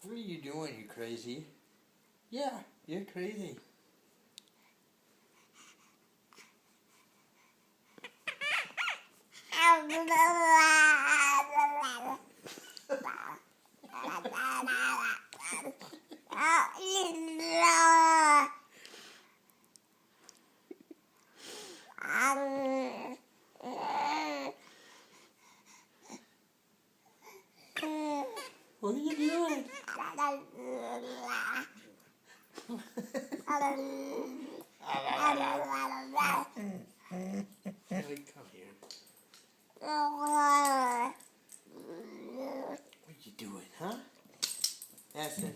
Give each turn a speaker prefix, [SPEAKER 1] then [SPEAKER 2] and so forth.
[SPEAKER 1] What are you doing, you crazy? Yeah, you're crazy. What are you doing? Come here. What you doing, huh? Addison.